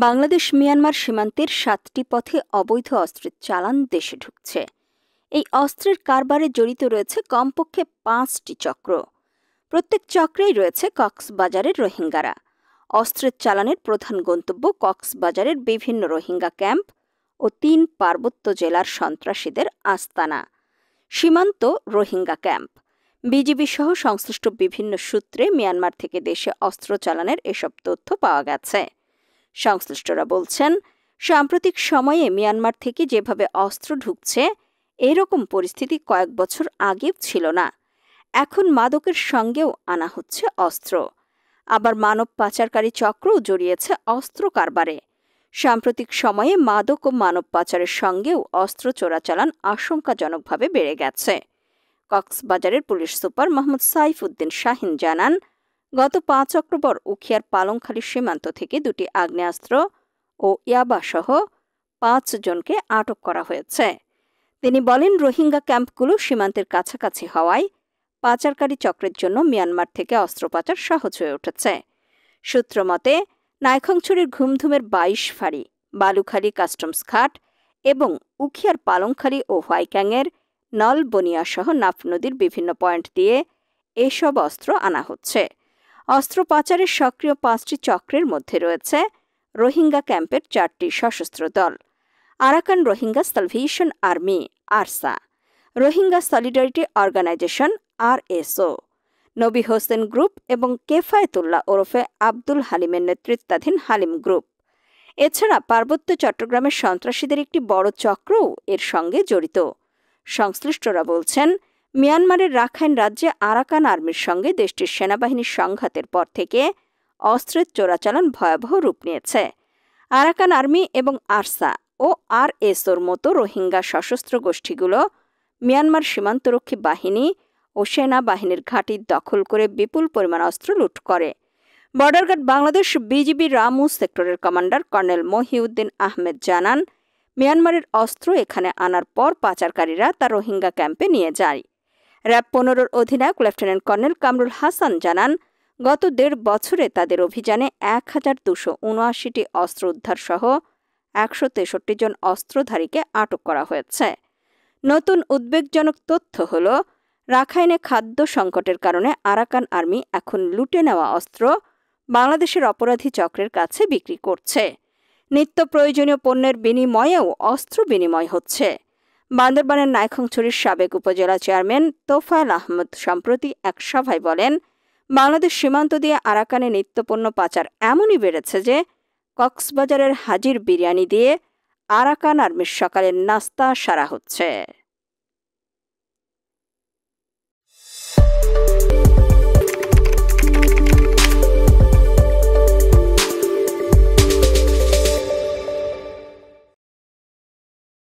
Bangladesh Myanmar সীমান্তের ৭টি পথে অবৈধ অস্ত্রের চালান দেশে ঢুকছে। এই অস্ত্রের কারবারে জড়িত রয়েছে কমপক্ষে ৫টি চক্র। প্রত্যেক চক্রেই রয়েছে কক্সবাজারের রোহিঙ্গারা। অস্ত্রের চালানের প্রধান গন্তব্য কক্সবাজারের বিভিন্ন রোহিঙ্গা ক্যাম্প ও ৩ পার্বত্য জেলার সন্ত্রাসীদের আস্তানা। সীমান্ত রোহিঙ্গা ক্যাম্প। বিজিবি সহ সংশ্লিষ্ট বিভিন্ন সূত্রে মিয়ানমার থেকে দেশে অস্ত্র চালানের এসব তথ্য পাওয়া গেছে। সংশ্লিষ্টরা বলছেন, সাম্প্রতিক সময়ে মিয়ানমার থেকে যেভাবে অস্ত্র ঢুকছে এরকম পরিস্থিতি কয়েক বছর আগেও ছিল না। এখন মাদকের সঙ্গেও আনা হচ্ছে অস্ত্র। আবার মানব পাচারকারী চক্রও জড়িয়েছে অস্ত্র কারবারে। সাম্প্রতিক সময়ে মাদক ও মানব পাচারের সঙ্গেও অস্ত্র চোরাচালান আশঙ্কাজনকভাবে বেড়ে গেছে। কক্সবাজারের পুলিশ সুপার মোহাম্মদ সাইফ উদ্দিন শাহিন জানান, গত ৫ অক্টোবর উখিয়ার পালংখালী সীমান্ত থেকে ২টি আগ্নেয়াস্ত্র ও ইয়াবাসহ ৫ জনকে আটক করা হয়েছে। তিনি বলেন, রোহিঙ্গা ক্যাম্পগুলো সীমান্তের কাছাকাছি হওয়ায় পাচারকারী চক্রের জন্য মিয়ানমার থেকে অস্ত্র পাচার সহজ হয়ে উঠেছে। সূত্র মতে, নাইখংছড়ির ঘুমধুমের ২২ ফাঁড়ি, বালুখালী কাস্টমস ঘাট এবং উখিয়ার পালংখালী ও হোয়াইক্যাংয়ের নলবনিয়াসহ নাফ নদীর বিভিন্ন পয়েন্ট দিয়ে এসব অস্ত্র আনা হচ্ছে। অস্ত্র পাচারের সক্রিয় ৫টি চক্রের মধ্যে রয়েছে রোহিঙ্গা ক্যাম্পের ৪টি সশস্ত্র দল, Arakan Rohingya salvation army ARSA, Rohingya solidarity organisation RSO, Nabi Hossain group এবং কেফায়েতুল্লাহ ওরফে আব্দুল হালিমের নেতৃত্বাধীন হালিম গ্রুপ। এছাড়া পার্বত্য চট্টগ্রামের সন্ত্রাসীদের একটি বড় চক্রও এর সঙ্গে জড়িত। সংশ্লিষ্টরা বলছেন, মিয়ানমারের রাখাইন রাজ্যে আরাকান আর্মির সঙ্গে দেশটির সেনাবাহিনীর সংঘাতের পর থেকে অস্ত্রের চোরাচালান ভয়াবহ রূপ নিয়েছে। আরাকান আর্মি এবং আরসা ও আরএসওর মতো রোহিঙ্গা সশস্ত্র গোষ্ঠীগুলো মিয়ানমার সীমান্তরক্ষী বাহিনী ও সেনাবাহিনীর ঘাঁটি দখল করে বিপুল পরিমাণ অস্ত্র লুট করে। Border guard Bangladesh BGB Ramu সেক্টরের কমান্ডার কর্নেল মহিউদ্দিন আহমেদ জানান, মিয়ানমারের অস্ত্র এখানে আনার পর পাচারকারীরা তা রোহিঙ্গা ক্যাম্পে নিয়ে যায়। র্যাব ১৫-র অধিনায়ক লেফটেন্যান্ট কর্নেল কামরুল হাসান জানান, গত ১.৫ বছরে তাদের অভিযানে ১,২৭৯টি অস্ত্র উদ্ধার সহ ১৬৩ জন অস্ত্রধারীকে আটক করা হয়েছে। নতুন উদ্বেগজনক তথ্য হল, রাখাইনে খাদ্য সংকটের কারণে আরাকান আর্মি এখন লুটে নেওয়া অস্ত্র বাংলাদেশের অপরাধী চক্রের কাছে বিক্রি করছে। নিত্য প্রয়োজনীয় পণ্যের বিনিময়েও অস্ত্র বিনিময় হচ্ছে। বান্দরবানের নাইখংছড়ির সাবেক উপজেলা চেয়ারম্যান তোফায়েল আহমদ সম্প্রতি এক সভায় বলেন, বাংলাদেশ সীমান্ত দিয়ে আরাকানে নিত্যপণ্য পাচার এমনই বেড়েছে যে কক্সবাজারের হাজির বিরিয়ানি দিয়ে আরাকান আর্মির সকালের নাস্তা সারা হচ্ছে।